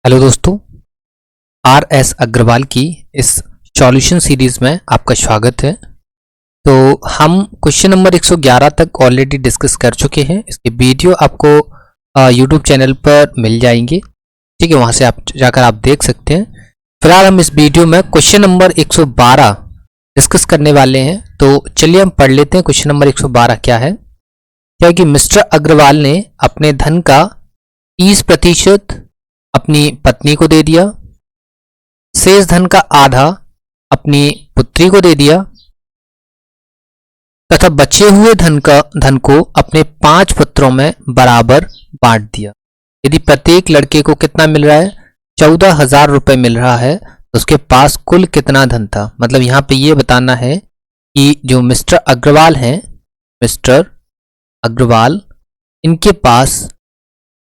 Hello दोस्तों, R S Agarwal की इस सॉल्यूशन सीरीज में आपका स्वागत है। तो हम क्वेश्चन नंबर 111 तक ऑलरेडी डिस्कस कर चुके हैं। इसके वीडियो आपको यूट्यूब चैनल पर मिल जाएंगे, ठीक है, वहां से आप जाकर आप देख सकते हैं। फिलहाल हम इस वीडियो में क्वेश्चन नंबर 112 डिस्कस करने वाले हैं। तो चलिए हम पढ़ लेते हैं क्वेश्चन नंबर 112 क्या है। क्या है कि मिस्टर अग्रवाल ने अपने धन का 30% अपनी पत्नी को दे दिया, शेष धन का आधा अपनी पुत्री को दे दिया तथा बचे हुए धन को अपने 5 पुत्रों में बराबर बांट दिया। यदि प्रत्येक लड़के को कितना मिल रहा है, 14,000 रुपए मिल रहा है, तो उसके पास कुल कितना धन था। मतलब यहां पे ये बताना है कि जो मिस्टर अग्रवाल हैं, मिस्टर अग्रवाल, इनके पास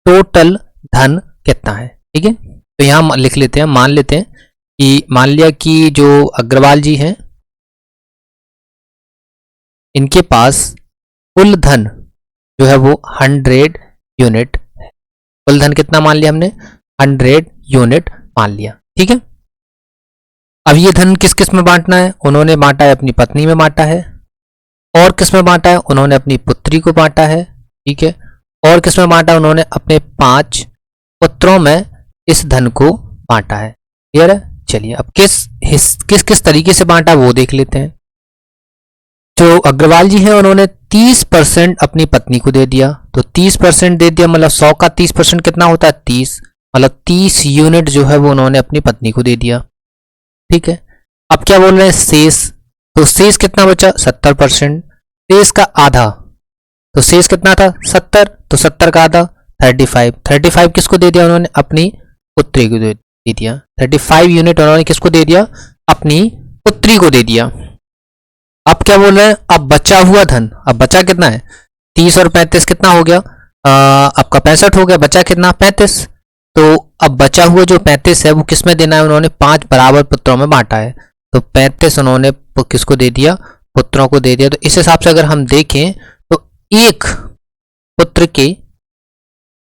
टोटल धन कितना है। ठीक है, तो यहां लिख लेते हैं, मान लेते हैं कि मान लिया कि जो अग्रवाल जी हैं, इनके पास कुल धन जो है वो 100 यूनिट है। कुल धन कितना मान लिया हमने, 100 यूनिट मान लिया। ठीक है, अब ये धन किस किस में बांटना है। उन्होंने बांटा है, अपनी पत्नी में बांटा है। और किस में बांटा है, उन्होंने अपनी पुत्री को बांटा है। ठीक है, और किस में बांटा, उन्होंने अपने 5 पुत्रों में इस धन को बांटा है। क्लियर है। चलिए अब किस किस तरीके से बांटा वो देख लेते हैं। जो अग्रवाल जी हैं, उन्होंने 30% अपनी पत्नी को दे दिया। तो 30% दे दिया, मतलब 100 का 30% कितना होता है, 30, मतलब 30 यूनिट जो है वो उन्होंने अपनी पत्नी को दे दिया। ठीक है, अब क्या बोल रहे हैं, शेष। तो शेष कितना बचा, 70%। शेष का आधा, तो शेष कितना था, 70, तो 70 का आधा 35 किसको दे दिया, उन्होंने अपनी पुत्री को दे दिया। 35 यूनिट उन्होंने किसको दे दिया, अपनी पुत्री को दे दिया। अब क्या बोल रहे हैं, अब बचा हुआ धन, अब बचा कितना है, 30 और 35 कितना हो गया, आपका 65 हो गया। बचा कितना, 35। तो अब बचा हुआ जो 35 है वो किस में देना है, उन्होंने 5 बराबर पुत्रों में बांटा है। तो 35 उन्होंने किसको दे दिया, पुत्रों को दे दिया। तो इस हिसाब से अगर हम देखें तो एक पुत्र के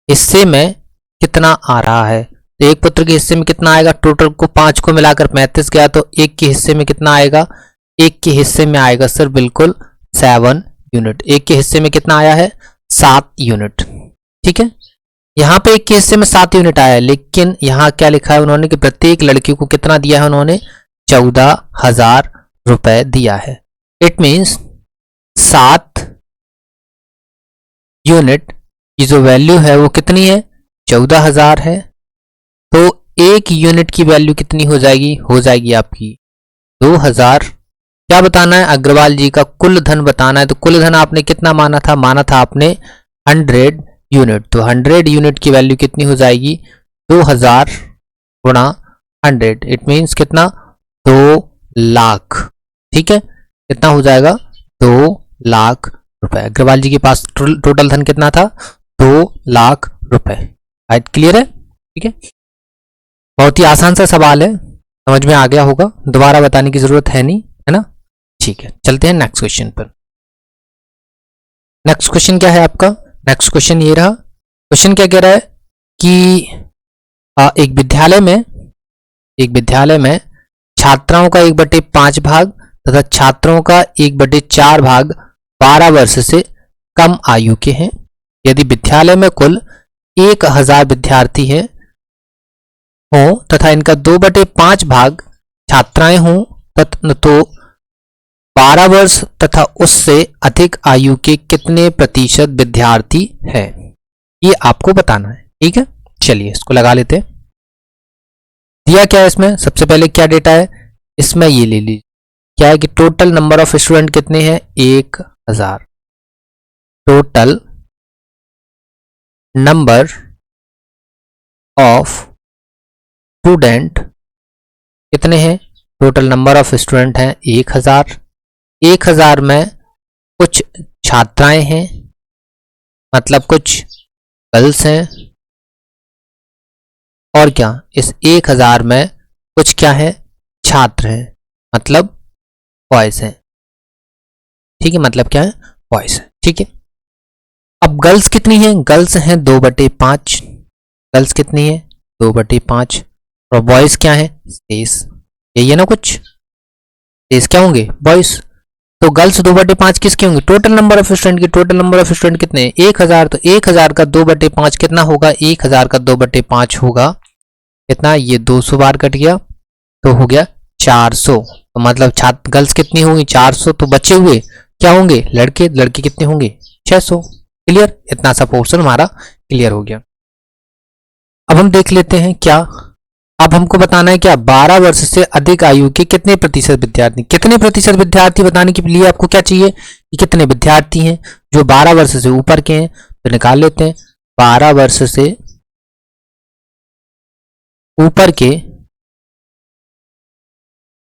हिस्से में कितना आ रहा है, तो एक पुत्र के हिस्से में कितना आएगा, टोटल को 5 को मिलाकर 35 गया, तो एक के हिस्से में कितना आएगा, एक के हिस्से में आएगा सर बिल्कुल 7 यूनिट। एक के हिस्से में कितना आया है, 7 यूनिट। ठीक है, यहां पे एक के हिस्से में 7 यूनिट आया है, लेकिन यहां क्या लिखा है उन्होंने कि प्रत्येक लड़की को कितना दिया है, उन्होंने 14,000 रुपए दिया है। इट मीन्स 7 यूनिट की जो वैल्यू है वो कितनी है, 14,000 है। तो एक यूनिट की वैल्यू कितनी हो जाएगी आपकी 2,000। क्या बताना है, अग्रवाल जी का कुल धन बताना है। तो कुल धन आपने कितना माना था आपने 100 यूनिट। तो 100 यूनिट की वैल्यू कितनी हो जाएगी, 2000 गुणा 100, इट मीन्स कितना, 2 लाख। ठीक है, कितना हो जाएगा, 2 लाख रुपए। अग्रवाल जी के पास टोटल धन कितना था, 2 लाख रुपए। राइट, क्लियर है। ठीक है, बहुत ही आसान सा सवाल है, समझ में आ गया होगा, दोबारा बताने की जरूरत है नहीं, है ना। ठीक है, चलते हैं नेक्स्ट क्वेश्चन पर। नेक्स्ट क्वेश्चन क्या है आपका, नेक्स्ट क्वेश्चन ये रहा। क्वेश्चन क्या कह रहा है कि एक विद्यालय में छात्राओं का 1/5 भाग तथा छात्रों का 1/4 भाग 12 वर्ष से कम आयु के हैं। यदि विद्यालय में कुल 1000 विद्यार्थी हैं हो तथा इनका 2/5 भाग छात्राएं हों, तो 12 वर्ष तथा उससे अधिक आयु के कितने प्रतिशत विद्यार्थी हैं, ये आपको बताना है। ठीक है, चलिए इसको लगा लेते हैं। दिया क्या है इसमें, सबसे पहले क्या डेटा है इसमें, ये ले लीजिए। क्या है कि टोटल नंबर ऑफ स्टूडेंट कितने हैं, 1000। टोटल नंबर ऑफ स्टूडेंट कितने हैं, टोटल नंबर ऑफ स्टूडेंट हैं 1000। 1000 में कुछ छात्राएं हैं, मतलब कुछ गर्ल्स हैं, और क्या, इस 1000 में कुछ क्या है, छात्र हैं, मतलब बॉयज हैं। ठीक है, मतलब क्या है, बॉयज है। ठीक है, अब गर्ल्स कितनी हैं, गर्ल्स हैं 2/5। गर्ल्स कितनी है, 2/5 और बॉयज क्या है शेष, यही है ना कुछ, शेष क्या होंगे बॉयज। तो गर्ल्स 2/5 किसके होंगे, टोटल नंबर ऑफ स्टूडेंट की, टोटल नंबर ऑफ स्टूडेंट कितने हैं 1000, तो 1000 का 2/5 कितना होगा, 1000 का 2/5 होगा कितना, ये 200 बार कट गया तो हो गया 400, तो मतलब छात्र गर्ल्स कितनी होंगी 400, तो बचे हुए क्या होंगे लड़के, लड़के कितने होंगे 600। क्लियर, इतना सा पोर्शन हमारा क्लियर हो गया। अब हम देख लेते हैं क्या, अब हमको बताना है क्या 12 वर्ष से अधिक आयु के कितने प्रतिशत विद्यार्थी, कितने प्रतिशत विद्यार्थी बताने के लिए आपको क्या चाहिए कि कितने विद्यार्थी हैं जो 12 वर्ष से ऊपर के हैं, तो निकाल लेते हैं 12 वर्ष से ऊपर के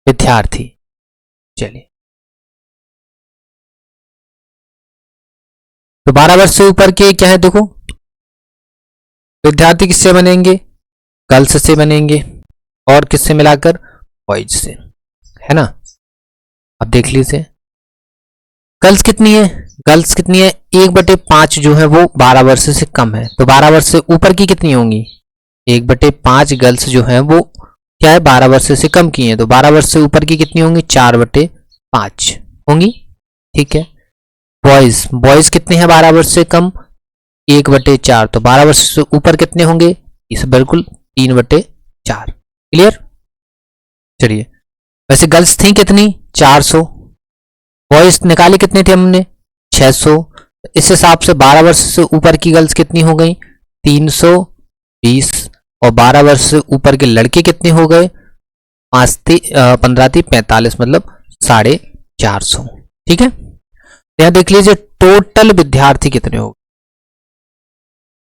विद्यार्थी। चलिए, तो 12 वर्ष से ऊपर के क्या है, देखो विद्यार्थी किससे बनेंगे, गर्ल्स से बनेंगे और किससे मिलाकर बॉयज से, है ना। अब देख लीजिए गर्ल्स कितनी है, गर्ल्स कितनी है 1/5 जो है वो 12 वर्ष से कम है, तो 12 वर्ष से ऊपर की कितनी होंगी 1/5 गर्ल्स जो है वो क्या है 12 वर्ष से कम की है, तो 12 वर्ष से ऊपर की कितनी होंगी 4/5 होंगी। ठीक है, बॉयज, बॉयज कितने हैं 12 वर्ष से कम 1/4, तो 12 वर्ष से ऊपर कितने होंगे इस बिल्कुल 3/4। क्लियर, चलिए वैसे गर्ल्स थी कितनी 400, बॉयज निकाले कितने थे हमने 600, इस हिसाब से 12 वर्ष से ऊपर की गर्ल्स कितनी हो गई 320 और 12 वर्ष से ऊपर के लड़के कितने हो गए 15×3=45 मतलब 450। ठीक है, यहां देख लीजिए टोटल विद्यार्थी कितने हो,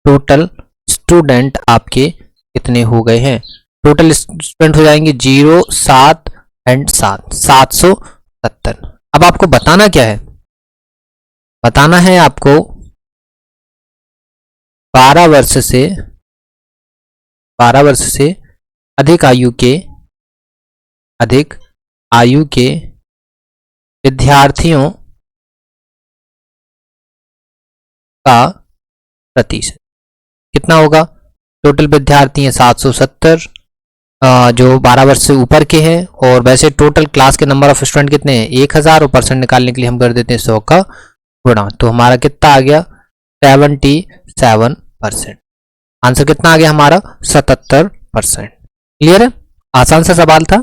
टोटल स्टूडेंट आपके कितने हो गए हैं, टोटल स्टूडेंट हो जाएंगे 0 7 एंड 7 770। अब आपको बताना क्या है, बताना है आपको 12 वर्ष से अधिक आयु के विद्यार्थियों का प्रतिशत कितना होगा, टोटल विद्यार्थी हैं 770 जो 12 वर्ष से ऊपर के हैं, और वैसे टोटल क्लास के नंबर ऑफ स्टूडेंट कितने हैं 1000 और परसेंट निकालने के लिए हम कर देते हैं 100 का गुणा, तो हमारा कितना आ गया 77%। आंसर कितना आ गया हमारा 77%। क्लियर है, आसान सा सवाल था।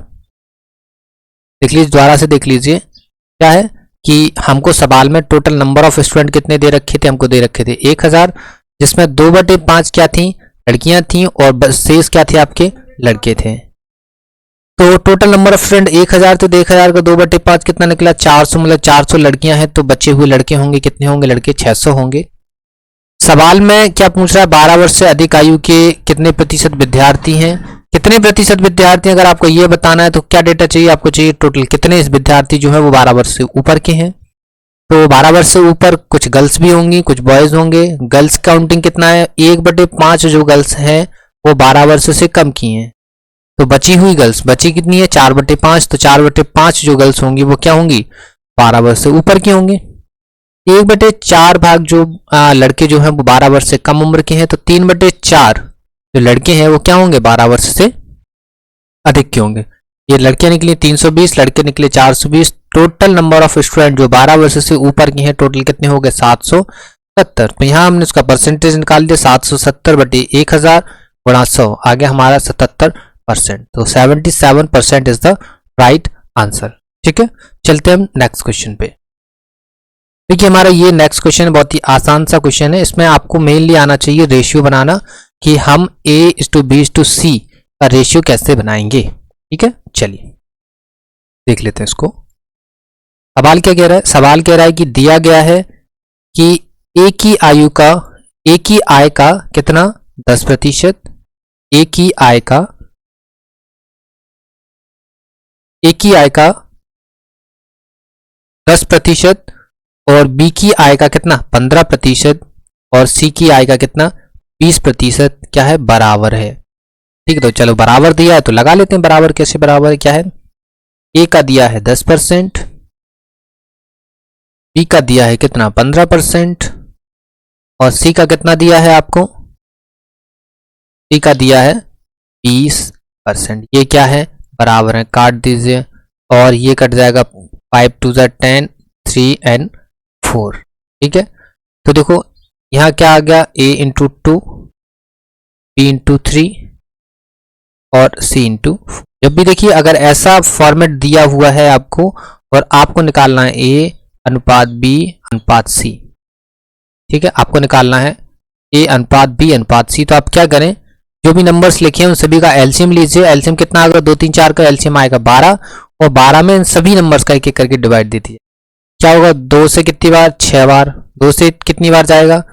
देख लीजिए दोबारा से देख लीजिए क्या है कि हमको सवाल में टोटल नंबर ऑफ स्टूडेंट कितने दे रखे थे, हमको दे रखे थे 1000 जिसमें 2/5 क्या थी लड़कियां थी और शेष क्या थे आपके लड़के थे, तो टोटल नंबर ऑफ स्टूडेंट 1000 तो 1000 का 2/5 कितना निकला 400, मतलब 400 लड़कियां हैं तो बचे हुए लड़के होंगे कितने होंगे लड़के 600 होंगे। सवाल में क्या पूछ रहा है 12 वर्ष से अधिक आयु के कितने प्रतिशत विद्यार्थी हैं, कितने प्रतिशत विद्यार्थी, अगर आपको ये बताना है तो क्या डेटा चाहिए आपको, चाहिए टोटल कितने विद्यार्थी जो है वो 12 वर्ष से ऊपर के हैं, तो 12 वर्ष से ऊपर कुछ गर्ल्स भी होंगी कुछ बॉयज होंगे, गर्ल्स काउंटिंग कितना है 1/5 जो गर्ल्स हैं वो 12 वर्ष से कम की हैं, तो बची हुई गर्ल्स बची कितनी है 4/5, तो 4/5 जो गर्ल्स होंगी वो क्या होंगी 12 वर्ष से ऊपर की होंगी। 1/4 भाग जो लड़के जो हैं वो 12 वर्ष से कम उम्र के हैं, तो 3/4 जो लड़के हैं वो क्या होंगे 12 वर्ष से अधिक के होंगे। ये लड़कियां निकली 320 लड़के निकले 420, टोटल नंबर ऑफ स्टूडेंट जो 12 वर्ष से ऊपर के हैं टोटल कितने हो गए 770, तो यहाँ हमने उसका परसेंटेज निकाल दिया 770/1000 गुणा 100 आ गया हमारा 77%, तो 77% इज द राइट आंसर। ठीक है, चलते हम नेक्स्ट क्वेश्चन पे। देखिए हमारा ये नेक्स्ट क्वेश्चन बहुत ही आसान सा क्वेश्चन है, इसमें आपको मेनली आना चाहिए रेशियो बनाना कि हम A/B/C का रेशियो कैसे बनाएंगे। ठीक है, चलिए देख लेते हैं इसको। सवाल क्या कह रहा है, सवाल कह रहा है कि दिया गया है कि एक ही आय का कितना 10%, एक ही आय का 10% और बी की आय का कितना 15% और सी की आय का कितना 20% क्या है बराबर है। ठीक है, तो चलो बराबर दिया है तो लगा लेते हैं बराबर, कैसे बराबर है, क्या है ए का दिया है 10%, बी का दिया है कितना 15% और सी का कितना दिया है आपको, सी का दिया है 20%। ये क्या है, बराबर है, काट दीजिए और ये कट जाएगा 5 2 10, 3 and 4। ठीक है, तो देखो यहाँ क्या आ गया, a इंटू 2, b इंटू 3 और c इंटू। जब भी देखिए अगर ऐसा फॉर्मेट दिया हुआ है आपको और आपको निकालना है a अनुपात b अनुपात c, ठीक है, आपको निकालना है a अनुपात b अनुपात c, तो आप क्या करें, जो भी नंबर्स लिखे हैं उन सभी का एलसीएम लीजिए। एलसीएम कितना आएगा, 2 3 4 का एलसीएम आएगा 12 और 12 में इन सभी नंबर्स का एक एक करके डिवाइड दे दीजिए। क्या होगा, 2 से कितनी बार, 6 बार, 2 से कितनी बार जाएगा,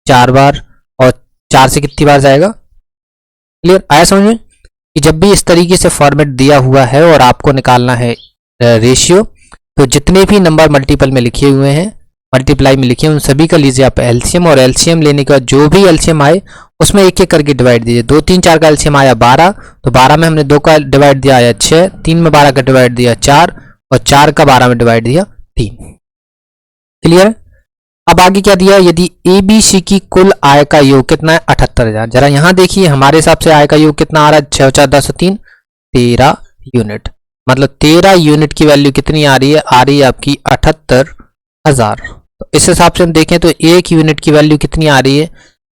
4 बार, और 4 से कितनी बार जाएगा। क्लियर आया समझ में, कि जब भी इस तरीके से फॉर्मेट दिया हुआ है और आपको निकालना है रेशियो, तो जितने भी नंबर मल्टीपल में लिखे हुए हैं, मल्टीप्लाई में लिखे हैं, उन सभी का लीजिए आप एलसीएम, और एलसीएम लेने के बाद जो भी एलसीएम आए उसमें एक एक करके डिवाइड दीजिए। 2 3 4 का एलसीएम आया 12, तो 12 में हमने 2 का डिवाइड दिया आया 6, 3 में 12 का डिवाइड दिया 4 और 4 का 12 में डिवाइड दिया 3। क्लियर। अब आगे क्या दिया, यदि एबीसी की कुल आय का योग कितना है, 78,000। जरा यहां देखिए हमारे हिसाब से आय का योग कितना आ रहा है, 6 4 10 3, 13 यूनिट। मतलब 13 यूनिट की वैल्यू कितनी आ रही है आपकी 78,000। तो इस हिसाब से हम देखें तो एक यूनिट की वैल्यू कितनी आ रही है,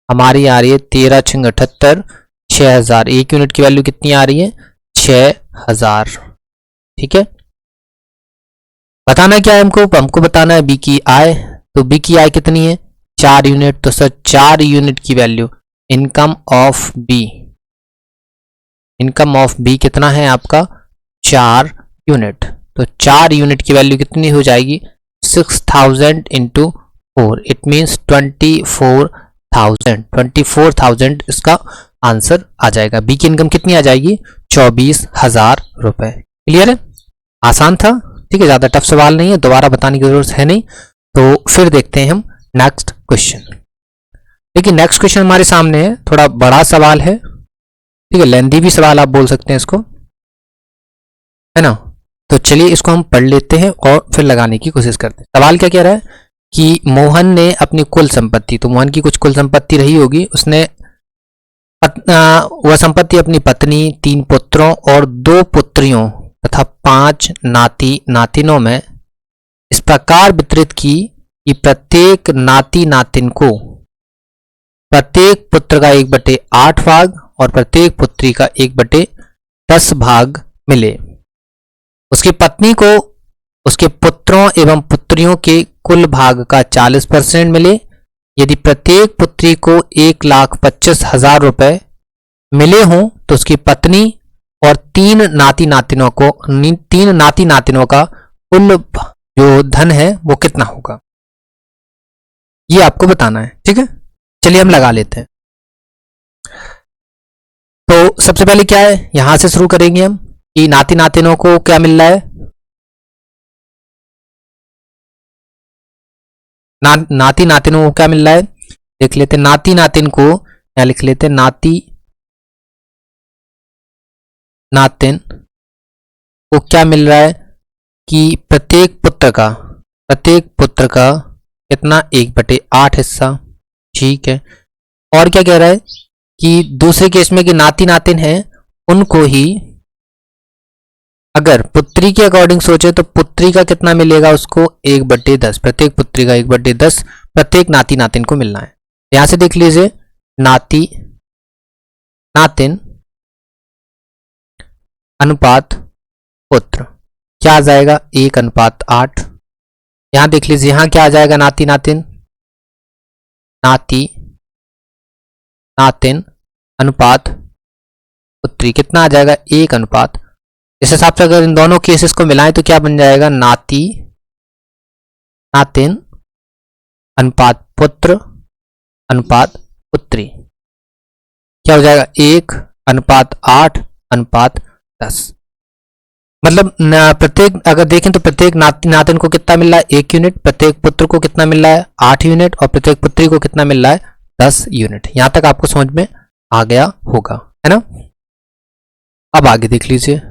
हमारी आ रही है 13 6 78, 6,000। एक यूनिट की वैल्यू कितनी आ रही है, 6,000। ठीक है, बताना क्या है हमको बताना है बी की आय। तो बी की आय कितनी है, 4 यूनिट। तो सर 4 यूनिट की value, income of B, income of B कितना है आपका, 4 यूनिट। तो 4 यूनिट की वैल्यू कितनी हो जाएगी, 6,000 इंटू 4, इट मीन्स 24,000। 24,000 इसका आंसर आ जाएगा। बी की इनकम कितनी आ जाएगी, 24,000 रुपए। क्लियर है, आसान था। ठीक है, ज्यादा टफ सवाल नहीं है, दोबारा बताने की जरूरत है नहीं। तो फिर देखते हैं हम नेक्स्ट क्वेश्चन। देखिए नेक्स्ट क्वेश्चन हमारे सामने है, थोड़ा बड़ा सवाल है, ठीक है, लेंथी भी सवाल आप बोल सकते हैं इसको, है ना। तो चलिए इसको हम पढ़ लेते हैं और फिर लगाने की कोशिश करते हैं। सवाल क्या कह रहा है कि मोहन ने अपनी कुल संपत्ति, तो मोहन की कुछ कुल संपत्ति रही होगी, उसने वह संपत्ति अपनी पत्नी, 3 पुत्रों और 2 पुत्रियों तथा 5 नाती नातिनों में इस प्रकार वितरित की कि प्रत्येक नाती नातिन को प्रत्येक पुत्र का 1/8 भाग और प्रत्येक पुत्री का 1/10 भाग मिले। उसकी पत्नी को उसके पुत्रों एवं पुत्रियों के कुल भाग का 40% मिले। यदि प्रत्येक पुत्री को 1,25,000 रुपए मिले हों तो उसकी पत्नी और 3 नाती नातिनों का कुल जो धन है वो कितना होगा, ये आपको बताना है। ठीक है, चलिए हम लगा लेते हैं। तो सबसे पहले क्या है, यहां से शुरू करेंगे हम कि नाती नातिनों को क्या मिल रहा है, नाती नातिनों को क्या मिल रहा है, देख लेते हैं। नाती नातिन को या लिख लेते हैं, नाती नातिन को क्या मिल रहा है कि प्रत्येक पुत्र का कितना, 1/8 हिस्सा। ठीक है, और क्या कह रहा है कि दूसरे केस में कि नाती नातिन है उनको ही, अगर पुत्री के अकॉर्डिंग सोचे तो पुत्री का कितना मिलेगा उसको, 1/10। प्रत्येक पुत्री का 1/10 प्रत्येक नाती नातिन को मिलना है। यहां से देख लीजिए, नाती नातिन अनुपात पुत्र क्या आ जाएगा, 1/8। यहां देख लीजिए, यहां क्या आ जाएगा, नाती नातिन अनुपात पुत्री कितना आ जाएगा, 1/। इस हिसाब से अगर इन दोनों केसेस को मिलाएं तो क्या बन जाएगा, नाती नातिन अनुपात पुत्र अनुपात पुत्री क्या हो जाएगा, 1/8/10। मतलब प्रत्येक अगर देखें तो प्रत्येक नाती नातिन को कितना मिल रहा है, 1 यूनिट। प्रत्येक पुत्र को कितना मिल रहा है, 8 यूनिट। और प्रत्येक पुत्री को कितना मिल रहा है, 10 यूनिट। यहां तक आपको समझ में आ गया होगा, है ना। अब आगे देख लीजिए,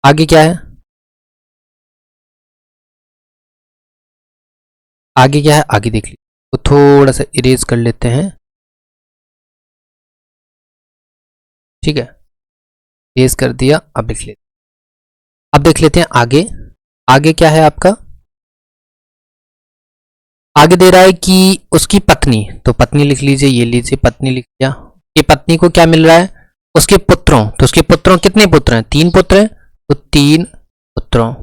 आगे क्या है, आगे देख लीजिए। तो थोड़ा सा इरेज कर लेते हैं। ठीक है, तेज कर दिया। अब लिख लेते, अब देख लेते हैं आगे। आगे क्या है आपका, आगे दे रहा है कि उसकी पत्नी, तो पत्नी लिख लीजिए, ये लीजिए पत्नी लिख लिया। कि पत्नी को क्या मिल रहा है, उसके पुत्रों, तो उसके पुत्रों कितने पुत्र हैं, 3 पुत्र हैं, तो 3 पुत्रों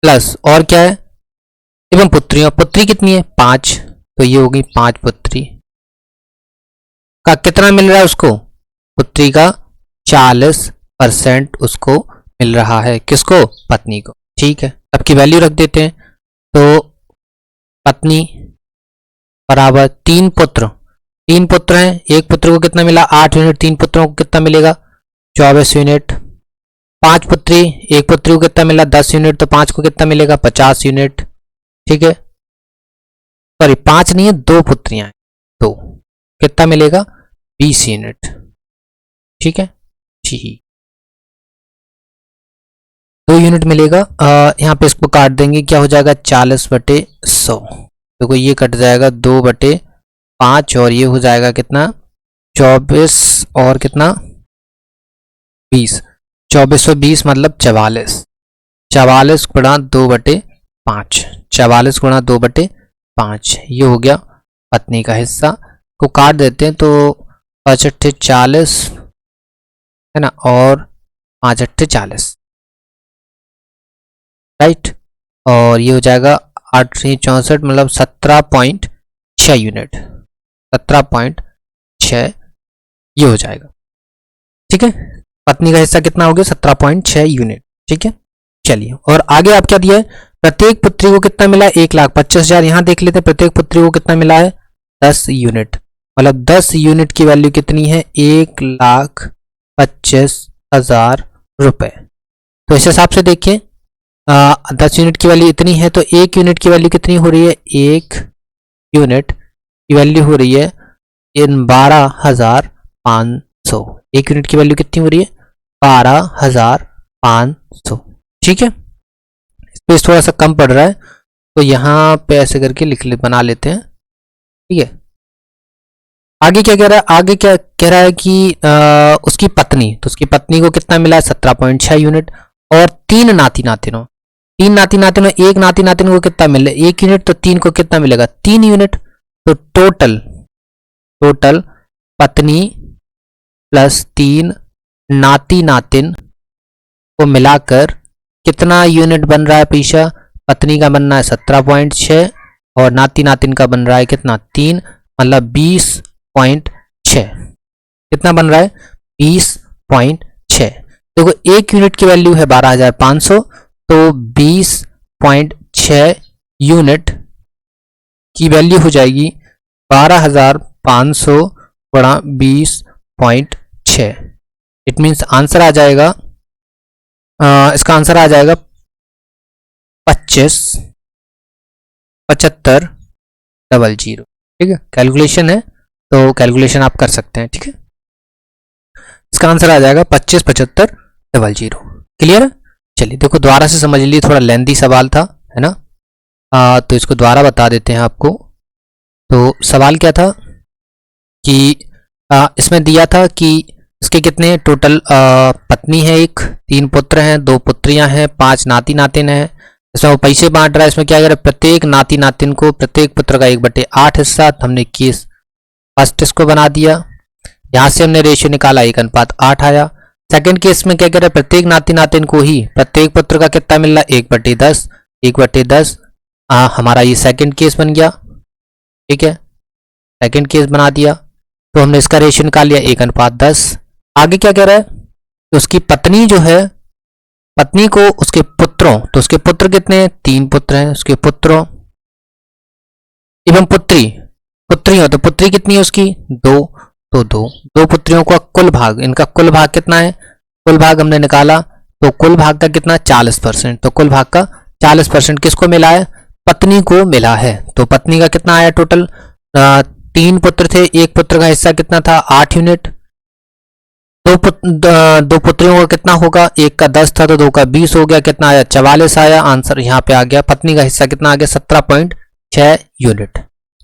प्लस और क्या है, एवं पुत्रियों, पुत्री कितनी है 5, तो ये होगी 5 पुत्री का कितना मिल रहा है उसको, पुत्री का 40% उसको मिल रहा है, किसको, पत्नी को। ठीक है, अब की वैल्यू रख देते हैं, तो पत्नी बराबर 3 पुत्र, 3 पुत्र हैं, एक पुत्र को कितना मिला 8 यूनिट, 3 पुत्रों को कितना मिलेगा 24 यूनिट। 5 पुत्री, एक पुत्री को कितना मिला 10 यूनिट, तो 5 को कितना मिलेगा 50 यूनिट। ठीक है, सॉरी 5 नहीं है, 2 पुत्रियां हैं, तो कितना मिलेगा 20 यूनिट। ठीक है, ठीक 2 यूनिट मिलेगा। यहाँ पे इसको काट देंगे, क्या हो जाएगा 40/100, देखो ये कट जाएगा 2/5 और ये हो जाएगा कितना 24 और कितना 20, 2420 मतलब 44, 44 गुणा 2/5, 44 गुणा 2/5, ये हो गया पत्नी का हिस्सा। को काट देते हैं, तो 5 अट्ठे 40 है ना, और 5 अट्ठे 40, राइट, और ये हो जाएगा 8 64 मतलब 17.6 यूनिट, 17.6 ये हो जाएगा। ठीक है, पत्नी का हिस्सा कितना हो गया 17.6 यूनिट। ठीक है, चलिए, और आगे आप क्या दिया है, प्रत्येक पुत्री को कितना मिला 1,25,000। यहां देख लेते हैं प्रत्येक पुत्री को कितना मिला है 10 यूनिट, मतलब 10 यूनिट की वैल्यू कितनी है 1,25,000 रुपए। तो इस हिसाब से देखिए 10 यूनिट की वैल्यू इतनी है, तो 1 यूनिट की वैल्यू कितनी हो रही है, 1 यूनिट की वैल्यू हो रही है 12,500। 1 यूनिट की वैल्यू कितनी हो रही है 12,500। ठीक है, स्पेस थोड़ा सा कम पड़ रहा है, तो यहाँ पे ऐसे करके बना लेते हैं। ठीक है, आगे क्या कह रहा है, आगे क्या कह रहा है कि उसकी पत्नी, तो उसकी पत्नी को कितना मिला है 17.6 यूनिट, और 3 नाती नातिनों, 3 नाती नातिनों, एक नाती नातिन को कितना मिले 1 यूनिट, तो 3 को कितना मिलेगा 3 यूनिट। तो टोटल पत्नी प्लस 3 नाती नातिन को मिलाकर कितना यूनिट बन रहा है पीछा, पत्नी का बनना है 17.6 और नाती नातिन का बन रहा है कितना 3, मतलब 20.6, कितना बन रहा है 20.6। देखो 1 यूनिट की वैल्यू है 12,500, तो 20.6 यूनिट की वैल्यू हो जाएगी 12,500 गुणा 20.6। इट मीन्स आंसर आ जाएगा, इसका आंसर आ जाएगा 75,000। ठीक है, कैलकुलेशन है, तो कैलकुलेशन आप कर सकते हैं। ठीक है, इसका आंसर आ जाएगा 25,75,000। क्लियर है, चलिए देखो दोबारा से समझ लीजिए, थोड़ा लेंथी सवाल था, है ना, तो इसको दोबारा बता देते हैं आपको। तो सवाल क्या था कि इसमें दिया था कि इसके कितने टोटल पत्नी है 1, 3 पुत्र हैं, 2 पुत्रियां हैं, 5 नाती नातिन हैं। इसमें वो पैसे बांट रहा है, इसमें क्या कह रहा है प्रत्येक नाती नातिन को प्रत्येक पुत्र का 1/8 हिस्सा, तो हमने केस फर्स्ट इसको बना दिया, यहां से हमने रेशियो निकाला 1:8 आया। सेकंड केस में क्या कह रहा है प्रत्येक नाती नातिन को ही प्रत्येक पुत्र का कितना मिल रहा है 1/10, 1/10 हमारा ये सेकंड केस बन गया। ठीक है, सेकंड केस बना दिया, तो हमने इसका रेशियो निकाल लिया 1:10। आगे क्या कह रहा है, तो उसकी पत्नी जो है, पत्नी को उसके पुत्रों, तो उसके पुत्र कितने हैं 3 पुत्र हैं, उसके पुत्रों एवं पुत्रियों, तो पुत्री कितनी है उसकी 2, तो 2 पुत्रियों का कुल भाग, इनका कुल भाग कितना है, कुल भाग हमने निकाला, तो कुल भाग का कितना 40%, तो कुल भाग का 40% किसको मिला है, पत्नी को मिला है। तो पत्नी का कितना आया टोटल, 3 पुत्र थे, एक पुत्र का हिस्सा कितना था 8 यूनिट, 2 पुत्रियों का कितना होगा, एक का 10 था तो 2 का 20 हो गया, कितना आया 44 आया, आंसर यहाँ पे आ गया। पत्नी का हिस्सा कितना आ गया 17.6 यूनिट।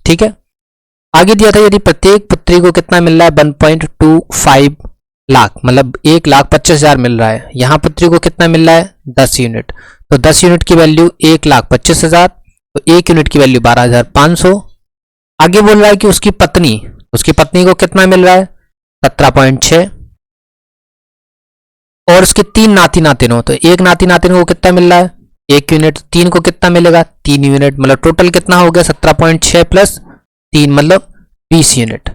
ठीक है, आगे दिया था यदि प्रत्येक पुत्री को कितना मिल रहा है 1.25 लाख, मतलब 1,25,000 मिल रहा है। यहाँ पुत्री को कितना मिल रहा है 10 यूनिट, तो 10 यूनिट की वैल्यू 1,25,000, तो 1 यूनिट की वैल्यू 12,500। आगे बोल रहा है कि उसकी पत्नी को कितना मिल रहा है 17.6, और उसके 3 नाती नातिन हो, तो एक नाती नातिन को कितना मिल रहा है 1 यूनिट, 3 को कितना मिलेगा 3 यूनिट, मतलब टोटल कितना हो गया 17.6 प्लस 3 मतलब 20 यूनिट।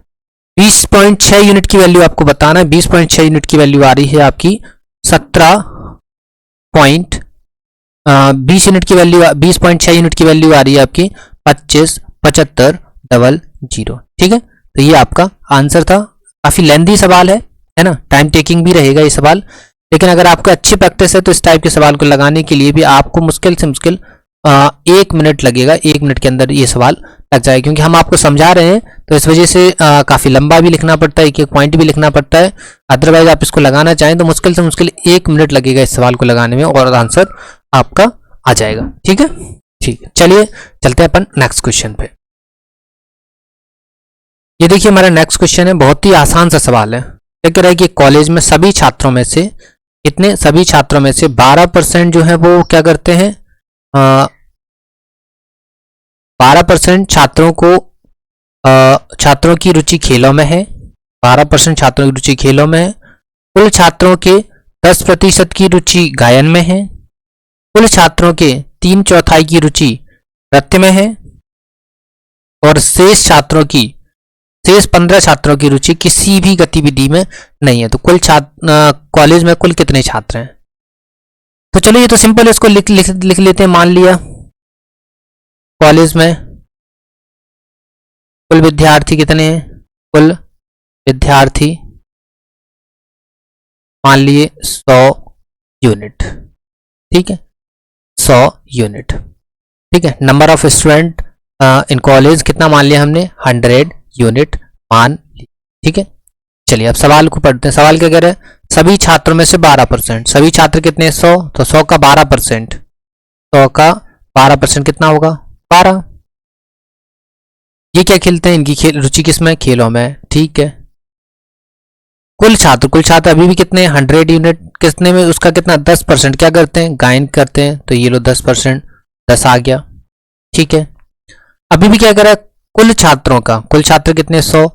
20.6 यूनिट की वैल्यू आपको बताना है। 20.6 यूनिट की वैल्यू आ रही है आपकी 20 यूनिट की वैल्यू 20.6 यूनिट की वैल्यू आ रही है आपकी 25,75,00। ठीक है, तो ये आपका आंसर था। काफी लेंथी सवाल है ना, टाइम टेकिंग भी रहेगा ये सवाल, लेकिन अगर आपको अच्छी प्रैक्टिस है तो इस टाइप के सवाल को लगाने के लिए भी आपको मुश्किल से मुश्किल 1 मिनट लगेगा। 1 मिनट के अंदर ये सवाल लग जाएगा, क्योंकि हम आपको समझा रहे हैं तो इस वजह से काफी लंबा भी लिखना पड़ता है, एक एक पॉइंट भी लिखना पड़ता है। अदरवाइज आप इसको लगाना चाहें तो मुश्किल से मुश्किल 1 मिनट लगेगा इस सवाल को लगाने में, और आंसर आपका आ जाएगा। ठीक है, ठीक है, चलिए चलते हैं अपन नेक्स्ट क्वेश्चन पे। ये देखिए हमारा नेक्स्ट क्वेश्चन है, बहुत ही आसान सा सवाल है। क्या कह रहा है कि कॉलेज में सभी छात्रों में से 12% जो है वो क्या करते हैं, 12% छात्रों की रुचि खेलों में है। 12% छात्रों की रुचि खेलों में है। कुल छात्रों के 10% की रुचि गायन में है। कुल छात्रों के 3/4 की रुचि नृत्य में है, और शेष 15 छात्रों की रुचि किसी भी गतिविधि में नहीं है। तो कुल कॉलेज में कुल कितने छात्र हैं? तो चलिए ये तो सिंपल है, इसको लिख लेते हैं। मान लिया कॉलेज में कुल विद्यार्थी कितने हैं, कुल विद्यार्थी मान लिए 100 यूनिट। ठीक है, 100 यूनिट। ठीक है, number of student in college कितना मान लिया हमने 100 यूनिट मान लिया। ठीक है, चलिए अब सवाल को पढ़ते हैं। सवाल क्या कह रहा है, सभी छात्रों में से 12%, सभी छात्र कितने 100, तो 100 का 12%, 100 का 12% कितना होगा 12। ये क्या खेलते हैं, इनकी रुचि किसमें, खेलों में। ठीक है, कुल छात्र अभी भी कितने 100 यूनिट, कितने में उसका कितना 10% क्या करते हैं गायन करते हैं, तो ये लो 10%, 10 आ गया। ठीक है, अभी भी क्या कर रहा है कुल छात्र कितने 100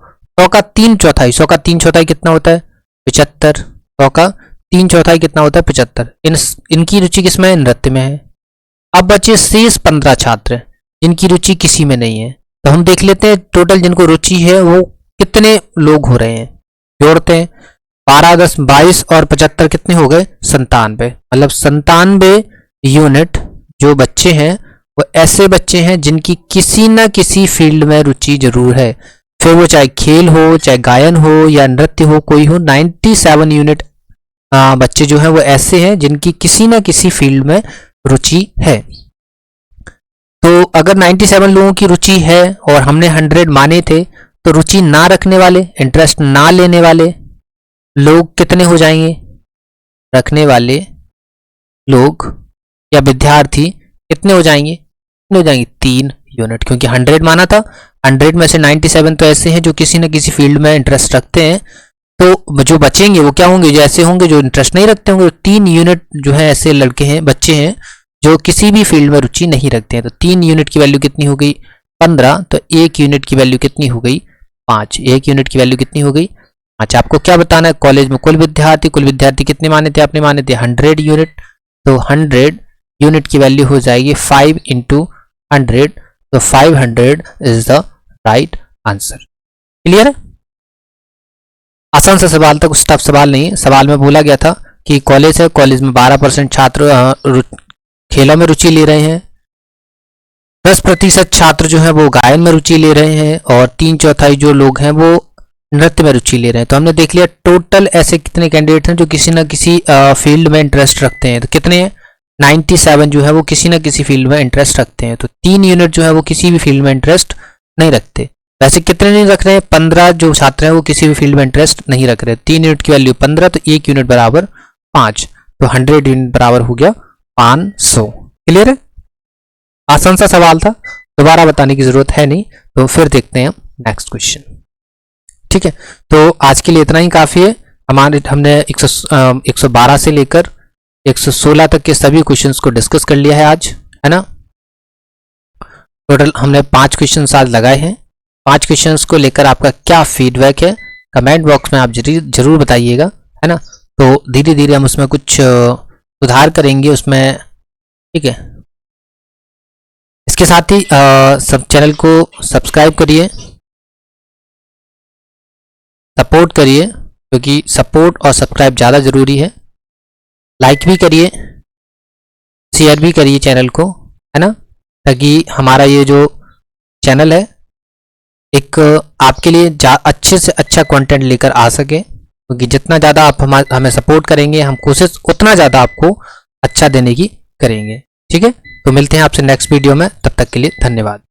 का 3/4, 100 का 3/4 कितना होता है 75, 100 का 3/4 कितना होता है 75। इनकी रुचि किसमें है, नृत्य में है। अब बचे शेष 15 छात्र, इनकी रुचि किसी में नहीं है। तो हम देख लेते हैं टोटल जिनको रुचि है वो कितने लोग हो रहे हैं, जोड़ते हैं। 12, 10, 22 और 75 कितने हो गए 97, मतलब 97 यूनिट जो बच्चे हैं वो ऐसे बच्चे हैं जिनकी किसी न किसी फील्ड में रुचि जरूर है, फिर वो चाहे खेल हो, चाहे गायन हो या नृत्य हो, कोई हो। 97 यूनिट बच्चे जो हैं वो ऐसे हैं जिनकी किसी न किसी फील्ड में रुचि है। तो अगर 97 लोगों की रुचि है और हमने 100 माने थे, तो रुचि ना रखने वाले, इंटरेस्ट ना लेने वाले लोग कितने हो जाएंगे, रखने वाले लोग या विद्यार्थी कितने हो जाएंगे, 3 यूनिट, क्योंकि 100 माना था। 100 में से 97 तो ऐसे हैं जो किसी न किसी फील्ड में इंटरेस्ट रखते हैं, तो जो बचेंगे वो क्या होंगे, जो ऐसे होंगे जो इंटरेस्ट नहीं रखते होंगे। 3 यूनिट जो है ऐसे लड़के हैं, बच्चे हैं जो किसी भी फील्ड में रुचि नहीं रखते हैं। तो 3 यूनिट की वैल्यू कितनी हो गई 15, तो 1 यूनिट की वैल्यू कितनी हो गई 5। 1 यूनिट की वैल्यू कितनी हो गई 5। आपको क्या बताना है, कॉलेज में कुल विद्यार्थी कितने माने थे, आपने माने थे 100 यूनिट, तो 100 यूनिट की वैल्यू हो जाएगी 5 × 100, तो 500 is the right answer. Clear है, आसान सा सवाल था, कुछ टफ सवाल नहीं है। सवाल में बोला गया था कि कॉलेज है, कॉलेज में 12% छात्र खेलों में रुचि ले रहे हैं, 10% छात्र जो है वो गायन में रुचि ले रहे हैं, और 3/4 जो लोग हैं वो नृत्य में रुचि ले रहे हैं। तो हमने देख लिया टोटल ऐसे कितने कैंडिडेट हैं जो किसी न किसी फील्ड में इंटरेस्ट रखते हैं। तो कितने हैं 97 जो है वो किसी न किसी फील्ड में इंटरेस्ट रखते हैं। तो 3 यूनिट जो है वो किसी भी फील्ड में इंटरेस्ट नहीं रखते। वैसे कितने नहीं रख रहे हैं, 15 जो छात्र हैं वो किसी भी फील्ड में इंटरेस्ट नहीं रख रहे। 3 यूनिट की वैल्यू 15, तो 1 यूनिट बराबर 5, तो 100 यूनिट बराबर हो गया 500। क्लियर है, आसान सा सवाल था, दोबारा बताने की जरूरत है नहीं। तो फिर देखते हैं नेक्स्ट क्वेश्चन। ठीक है, तो आज के लिए इतना ही काफी है। हमने 112 से लेकर 116 तक के सभी क्वेश्चंस को डिस्कस कर लिया है आज, है ना। टोटल हमने 5 क्वेश्चंस आज लगाए हैं। 5 क्वेश्चंस को लेकर आपका क्या फीडबैक है कमेंट बॉक्स में आप जरूर बताइएगा, है ना। तो धीरे धीरे हम उसमें कुछ सुधार करेंगे उसमें, ठीक है। इसके साथ ही सब चैनल को सब्सक्राइब करिए, सपोर्ट करिए, क्योंकि सपोर्ट और सब्सक्राइब ज़्यादा ज़रूरी है। लाइक भी करिए, शेयर भी करिए चैनल को, है ना, ताकि हमारा ये जो चैनल है एक आपके लिए अच्छे से अच्छा कंटेंट लेकर आ सके। क्योंकि जितना ज़्यादा आप हमें सपोर्ट करेंगे, हम कोशिश उतना ज़्यादा आपको अच्छा देने की करेंगे। ठीक है, तो मिलते हैं आपसे नेक्स्ट वीडियो में, तब तक के लिए धन्यवाद।